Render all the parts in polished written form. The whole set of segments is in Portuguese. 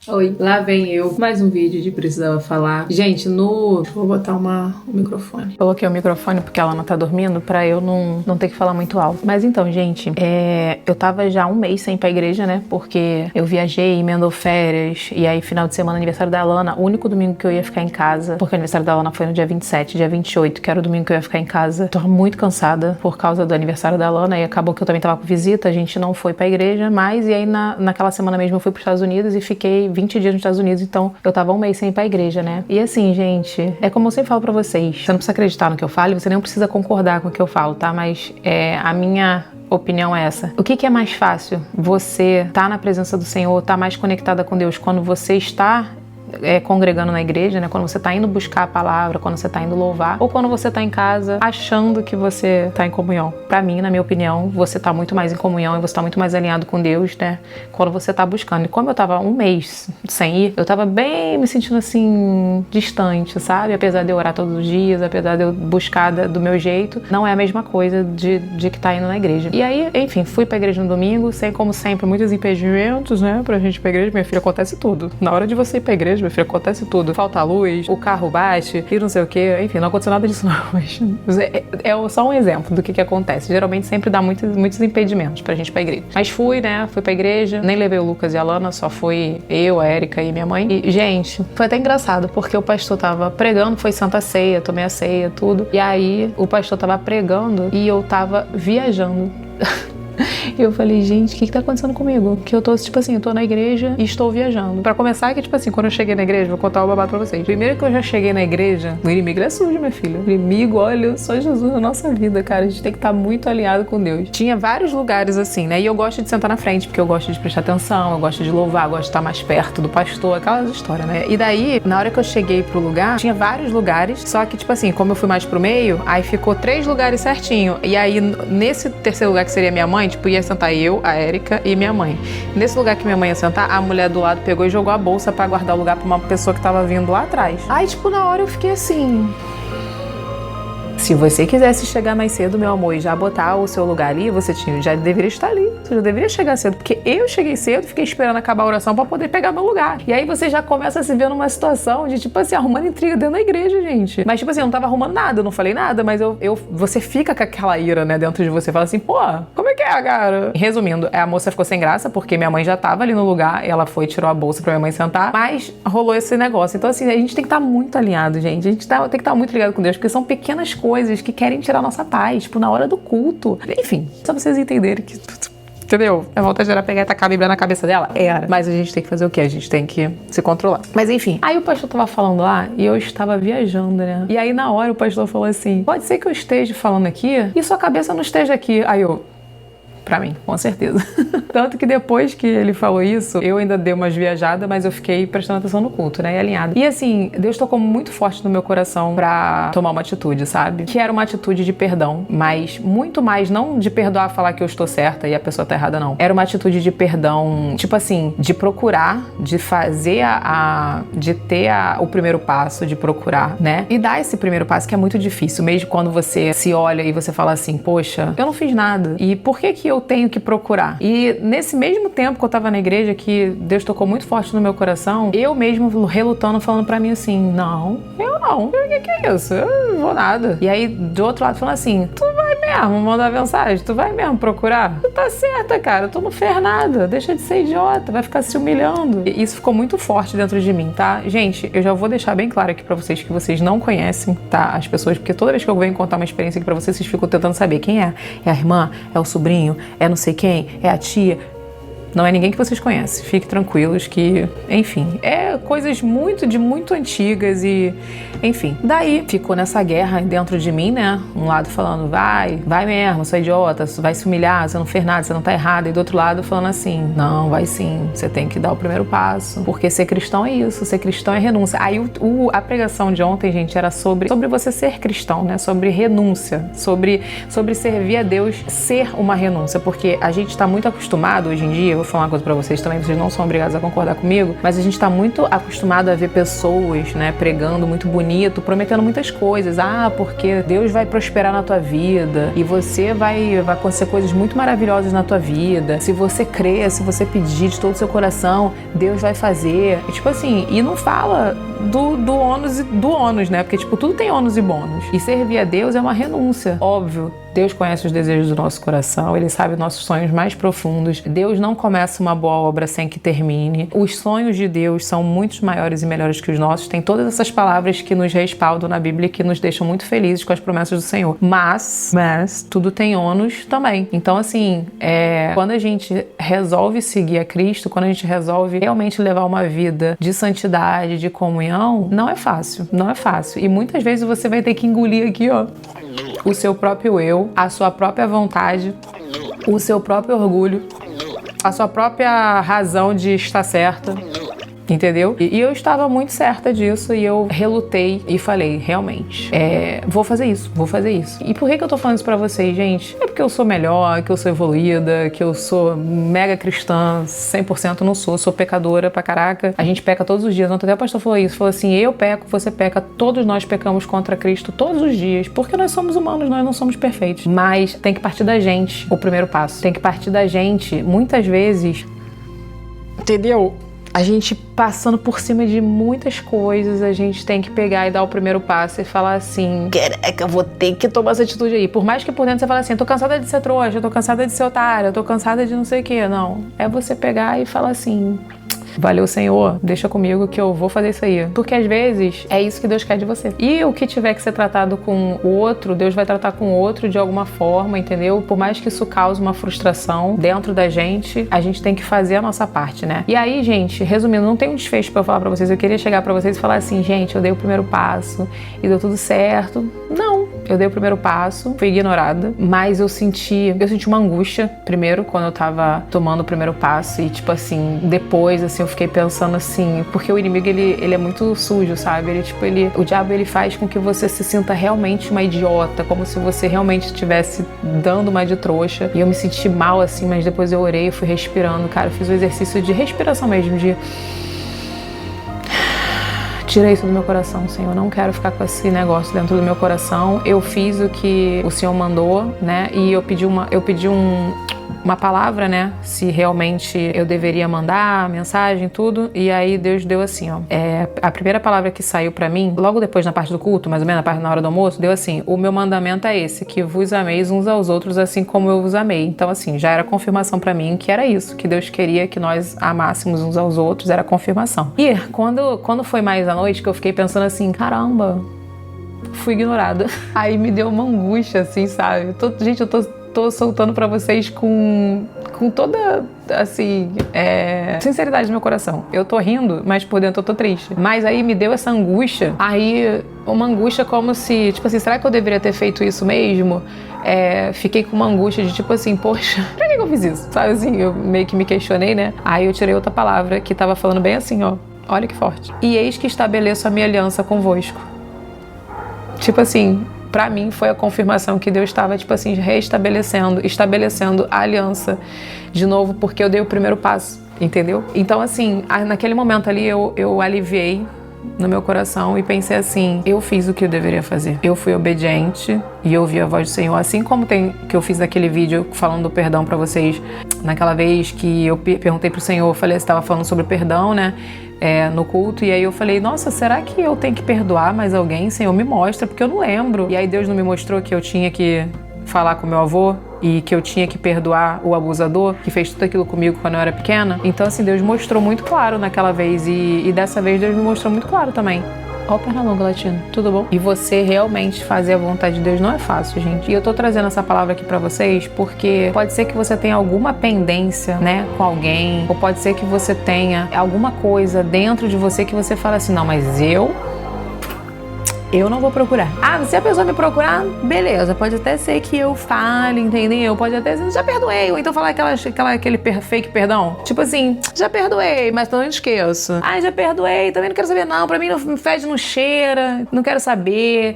Oi, lá vem eu, mais um vídeo de Precisava Falar. Gente, vou botar o microfone. Coloquei o microfone porque ela não tá dormindo, pra eu não ter que falar muito alto. Mas então, gente, eu tava já um mês sem ir pra igreja, né? Porque eu viajei, emendou férias, e aí final de semana, aniversário da Alana, o único domingo que eu ia ficar em casa, porque o aniversário da Alana foi no dia 27, dia 28, que era o domingo que eu ia ficar em casa. Tô muito cansada por causa do aniversário da Alana, e acabou que eu também tava com visita, a gente não foi pra igreja, mas e aí naquela semana mesmo eu fui pros Estados Unidos e fiquei 20 dias nos Estados Unidos, então eu tava um mês sem ir pra igreja, né? E assim, gente, é como eu sempre falo pra vocês, você não precisa acreditar no que eu falo, você nem precisa concordar com o que eu falo, tá? Mas a minha opinião é essa. O que é mais fácil? Você tá na presença do Senhor, tá mais conectada com Deus quando você está congregando na igreja, né? Quando você tá indo buscar a palavra, quando você tá indo louvar, ou quando você tá em casa achando que você tá em comunhão. Pra mim, na minha opinião, você tá muito mais em comunhão e você tá muito mais alinhado com Deus, né? Quando você tá buscando. E como eu tava um mês sem ir, eu tava bem me sentindo assim, distante, sabe? Apesar de eu orar todos os dias, apesar de eu buscar do meu jeito, não é a mesma coisa de que tá indo na igreja. E aí, enfim, fui pra igreja no domingo, sem, como sempre, muitos impedimentos, né? Pra gente ir pra igreja. Minha filha, acontece tudo. Na hora de você ir pra igreja, meu filho, acontece tudo. Falta a luz, o carro bate e não sei o que. Enfim, não aconteceu nada disso não. Mas é só um exemplo do que acontece. Geralmente sempre dá muitos impedimentos pra gente ir pra igreja. Mas fui, né? Fui pra igreja. Nem levei o Lucas e a Alana, só fui eu, a Érica e minha mãe. E, gente, foi até engraçado, porque o pastor tava pregando, foi Santa Ceia, tomei a ceia, tudo. E aí, o pastor tava pregando e eu tava viajando. E eu falei, gente, o que tá acontecendo comigo? Que eu tô, tipo assim, eu tô na igreja e estou viajando. Pra começar, que tipo assim, quando eu cheguei na igreja, vou contar o babado pra vocês. Primeiro que eu já cheguei na igreja, o inimigo é sujo, minha filha. O inimigo, olha, só Jesus na nossa vida, cara. A gente tem que estar muito alinhado com Deus. Tinha vários lugares assim, né? E eu gosto de sentar na frente, porque eu gosto de prestar atenção, eu gosto de louvar, eu gosto de estar mais perto do pastor, aquelas histórias, né? E daí, na hora que eu cheguei pro lugar, tinha vários lugares, só que, tipo assim, como eu fui mais pro meio, aí ficou 3 lugares certinho. E aí, nesse terceiro lugar, que seria minha mãe, tipo, ia sentar eu, a Érica e minha mãe. Nesse lugar que minha mãe ia sentar, a mulher do lado pegou e jogou a bolsa pra guardar o lugar pra uma pessoa que tava vindo lá atrás. Aí, tipo, na hora eu fiquei assim... Se você quisesse chegar mais cedo, meu amor, e já botar o seu lugar ali, você já deveria estar ali. Você já deveria chegar cedo. Porque eu cheguei cedo, fiquei esperando acabar a oração pra poder pegar meu lugar. E aí você já começa a se ver numa situação de, tipo assim, arrumando intriga dentro da igreja, gente. Mas, tipo assim, eu não tava arrumando nada, eu não falei nada, mas você fica com aquela ira, né, dentro de você. Fala assim, pô, como é que é, cara? Resumindo, a moça ficou sem graça, porque minha mãe já tava ali no lugar, ela foi e tirou a bolsa pra minha mãe sentar, mas rolou esse negócio. Então, assim, a gente tem que estar muito alinhado, gente. A gente tem que estar muito ligado com Deus, porque são pequenas coisas que querem tirar nossa paz, tipo, na hora do culto. Enfim, só pra vocês entenderem que... Entendeu? A vontade era pegar e tacar a Bíblia na cabeça dela? Era. Mas a gente tem que fazer o quê? A gente tem que se controlar. Mas enfim, aí o pastor tava falando lá e eu estava viajando, né? E aí na hora o pastor falou assim, pode ser que eu esteja falando aqui e sua cabeça não esteja aqui. Aí eu... Pra mim, com certeza. Tanto que depois que ele falou isso, eu ainda dei umas viajadas, mas eu fiquei prestando atenção no culto, né? E alinhada. E assim, Deus tocou muito forte no meu coração pra tomar uma atitude, sabe? Que era uma atitude de perdão, mas muito mais, não de perdoar, falar que eu estou certa e a pessoa tá errada, não. Era uma atitude de perdão, tipo assim, de procurar, de fazer de ter o primeiro passo, de procurar, né? E dar esse primeiro passo que é muito difícil, mesmo quando você se olha e você fala assim, poxa, eu não fiz nada. E por que eu tenho que procurar? E nesse mesmo tempo que eu tava na igreja, que Deus tocou muito forte no meu coração, eu mesmo relutando, falando pra mim assim, não, eu não. O que é isso? Eu não vou nada. E aí, do outro lado, falando assim, tu vai mesmo mandar mensagem? Tu vai mesmo procurar? Tu tá certa, cara, tu não fez nada. Deixa de ser idiota, vai ficar se humilhando. E isso ficou muito forte dentro de mim, tá? Gente, eu já vou deixar bem claro aqui pra vocês que vocês não conhecem, tá? As pessoas, porque toda vez que eu venho contar uma experiência aqui pra vocês, vocês ficam tentando saber quem é. É a irmã? É o sobrinho? É não sei quem, é a tia. Não é ninguém que vocês conhecem. Fiquem tranquilos que, enfim, é coisas muito antigas e, enfim. Daí ficou nessa guerra dentro de mim, né? Um lado falando, vai mesmo, você é idiota, você vai se humilhar, você não fez nada, você não tá errado. E do outro lado falando assim, não, vai sim, você tem que dar o primeiro passo. Porque ser cristão é isso, ser cristão é renúncia. Aí a pregação de ontem, gente, era sobre você ser cristão, né? Sobre renúncia, sobre servir a Deus ser uma renúncia. Porque a gente tá muito acostumado hoje em dia, vou falar uma coisa pra vocês também, vocês não são obrigados a concordar comigo, mas a gente tá muito acostumado a ver pessoas, né, pregando muito bonito, prometendo muitas coisas. Porque Deus vai prosperar na tua vida e você vai acontecer coisas muito maravilhosas na tua vida. Se você crer, se você pedir de todo o seu coração, Deus vai fazer. E, tipo assim, e não fala do ônus, né? Porque, tipo, tudo tem ônus e bônus. E servir a Deus é uma renúncia, óbvio. Deus conhece os desejos do nosso coração, Ele sabe nossos sonhos mais profundos. Deus não começa uma boa obra sem que termine. Os sonhos de Deus são muito maiores e melhores que os nossos. Tem todas essas palavras que nos respaldam na Bíblia e que nos deixam muito felizes com as promessas do Senhor. Mas tudo tem ônus também. Então, assim, quando a gente resolve seguir a Cristo, quando a gente resolve realmente levar uma vida de santidade, de comunhão, não é fácil. Não é fácil. E muitas vezes você vai ter que engolir aqui, ó, o seu próprio eu, a sua própria vontade, o seu próprio orgulho, a sua própria razão de estar certa. Entendeu? E eu estava muito certa disso e eu relutei e falei, realmente, vou fazer isso. E por que eu tô falando isso pra vocês, gente? É porque eu sou melhor, que eu sou evoluída, que eu sou mega cristã, 100% não sou pecadora pra caraca. A gente peca todos os dias. Ontem até o pastor falou isso, falou assim, eu peco, você peca, todos nós pecamos contra Cristo todos os dias, porque nós somos humanos, nós não somos perfeitos. Mas tem que partir da gente o primeiro passo. Tem que partir da gente, muitas vezes, entendeu? A gente passando por cima de muitas coisas, a gente tem que pegar e dar o primeiro passo e falar assim, caraca, eu vou ter que tomar essa atitude aí. Por mais que por dentro você fale assim, eu tô cansada de ser trouxa, eu tô cansada de ser otária, eu tô cansada de não sei o que. Não, é você pegar e falar assim, valeu, Senhor, deixa comigo que eu vou fazer isso aí. Porque às vezes é isso que Deus quer de você. E o que tiver que ser tratado com o outro, Deus vai tratar com o outro de alguma forma, entendeu? Por mais que isso cause uma frustração dentro da gente, a gente tem que fazer a nossa parte, né? E aí, gente, resumindo, não tem um desfecho pra eu falar pra vocês. Eu queria chegar pra vocês e falar assim, gente, eu dei o primeiro passo e deu tudo certo. Não, eu dei o primeiro passo, fui ignorada, mas eu senti uma angústia, primeiro, quando eu tava tomando o primeiro passo e, tipo assim, depois, assim, eu fiquei pensando assim, porque o inimigo, ele é muito sujo, sabe? O diabo, ele faz com que você se sinta realmente uma idiota, como se você realmente estivesse dando uma de trouxa. E eu me senti mal, assim, mas depois eu orei, eu fui respirando, cara, eu fiz o exercício de respiração mesmo, de tira isso do meu coração, Senhor. Eu não quero ficar com esse negócio dentro do meu coração. Eu fiz o que o Senhor mandou, né? E eu pedi uma palavra, né? Se realmente eu deveria mandar a mensagem, tudo. E aí Deus deu assim, ó. A primeira palavra que saiu pra mim, logo depois na parte do culto, mais ou menos na hora do almoço, deu assim, o meu mandamento é esse, que vos ameis uns aos outros assim como eu vos amei. Então assim, já era confirmação pra mim que era isso, que Deus queria que nós amássemos uns aos outros, era confirmação. E quando foi mais à noite, que eu fiquei pensando assim, caramba, fui ignorada. Aí me deu uma angústia, assim, sabe? Gente, eu tô soltando pra vocês com toda, assim, sinceridade no meu coração. Eu tô rindo, mas por dentro eu tô triste. Mas aí me deu essa angústia, uma angústia como se, tipo assim, será que eu deveria ter feito isso mesmo? Fiquei com uma angústia de tipo assim, poxa, pra que eu fiz isso? Sabe assim, eu meio que me questionei, né? Aí eu tirei outra palavra que tava falando bem assim, ó, olha que forte. E eis que estabeleço a minha aliança convosco. Tipo assim, pra mim foi a confirmação que Deus estava, tipo assim, estabelecendo a aliança de novo, porque eu dei o primeiro passo, entendeu? Então, assim, naquele momento ali eu aliviei no meu coração e pensei assim, eu fiz o que eu deveria fazer. Eu fui obediente e ouvi a voz do Senhor, assim como que eu fiz naquele vídeo falando do perdão pra vocês, naquela vez que eu perguntei pro Senhor, eu falei, você estava falando sobre perdão, né? No culto, e aí eu falei, nossa, será que eu tenho que perdoar mais alguém? Senhor, me mostra, porque eu não lembro. E aí Deus não me mostrou que eu tinha que falar com meu avô e que eu tinha que perdoar o abusador que fez tudo aquilo comigo quando eu era pequena? Então assim, Deus mostrou muito claro naquela vez e dessa vez Deus me mostrou muito claro também. Ó, Pernalonga Latino, tudo bom? E você realmente fazer a vontade de Deus não é fácil, gente. E eu tô trazendo essa palavra aqui pra vocês porque pode ser que você tenha alguma pendência, né, com alguém, ou pode ser que você tenha alguma coisa dentro de você que você fala assim, não, mas eu eu não vou procurar. Ah, se a pessoa me procurar, beleza, pode até ser que eu fale, entendeu? Pode até ser, já perdoei, ou então falar aquele fake perdão. Tipo assim, já perdoei, mas não esqueço. Ah, já perdoei, também não quero saber não, pra mim não fede, não cheira, não quero saber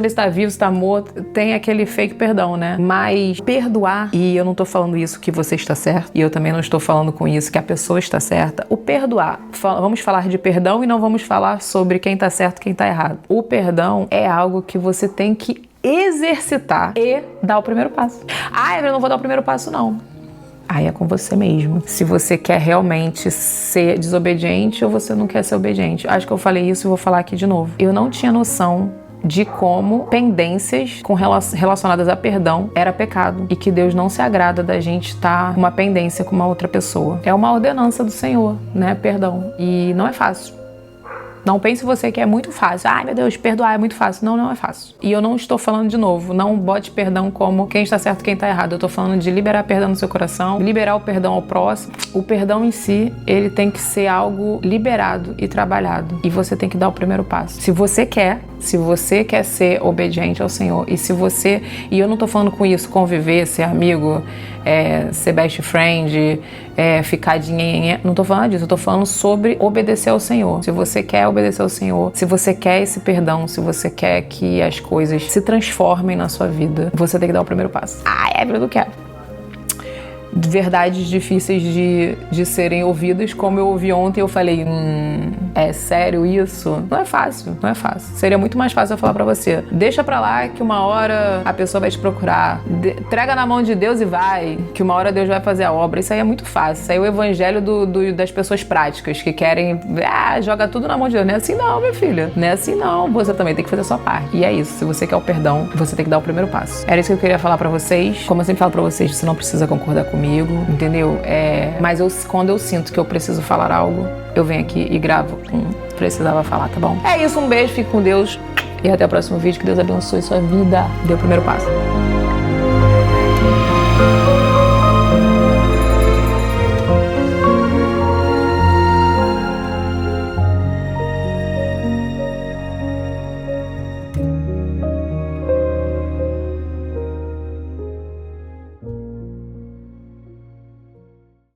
se tá vivo, se tá morto. Tem aquele fake perdão, né? Mas perdoar, e eu não tô falando isso que você está certo, e eu também não estou falando com isso que a pessoa está certa. O perdoar, vamos falar de perdão e não vamos falar sobre quem tá certo e quem tá errado. O perdão é algo que você tem que exercitar e dar o primeiro passo. Ah, eu não vou dar o primeiro passo, não. Aí é com você mesmo. Se você quer realmente ser desobediente ou você não quer ser obediente. Acho que eu falei isso e vou falar aqui de novo. Eu não tinha noção de como pendências relacionadas a perdão era pecado e que Deus não se agrada da gente estar uma pendência com uma outra pessoa. É uma ordenança do Senhor, né? Perdão. E não é fácil. Não pense você que é muito fácil. Ai, meu Deus, perdoar é muito fácil. Não, não é fácil. E eu não estou falando de novo, não bote perdão como quem está certo e quem está errado. Eu estou falando de liberar perdão no seu coração, liberar o perdão ao próximo. O perdão em si, ele tem que ser algo liberado e trabalhado. E você tem que dar o primeiro passo. Se você quer ser obediente ao Senhor, e eu não estou falando com isso, conviver, ser amigo, ser best friend, ficar de nhenhenhé, não estou falando disso, eu estou falando sobre obedecer ao Senhor. Se você quer obedecer ao Senhor, se você quer esse perdão, se você quer que as coisas se transformem na sua vida, você tem que dar o primeiro passo. Eu não quero. Verdades difíceis de serem ouvidas, como eu ouvi ontem, eu falei, é sério isso? Não é fácil. Seria muito mais fácil eu falar pra você, deixa pra lá que uma hora a pessoa vai te procurar, entrega na mão de Deus e vai, que uma hora Deus vai fazer a obra. Isso aí é muito fácil, isso aí é o evangelho das pessoas práticas, que querem, joga tudo na mão de Deus. Não é assim não, minha filha, não é assim não, você também tem que fazer a sua parte. E é isso, se você quer o perdão, você tem que dar o primeiro passo. Era isso que eu queria falar pra vocês. Como eu sempre falo pra vocês, você não precisa concordar comigo, entendeu? Mas quando eu sinto que eu preciso falar algo, eu venho aqui e gravo. Precisava falar, tá bom? É isso, um beijo, fique com Deus e até o próximo vídeo. Que Deus abençoe sua vida. Dê o primeiro passo.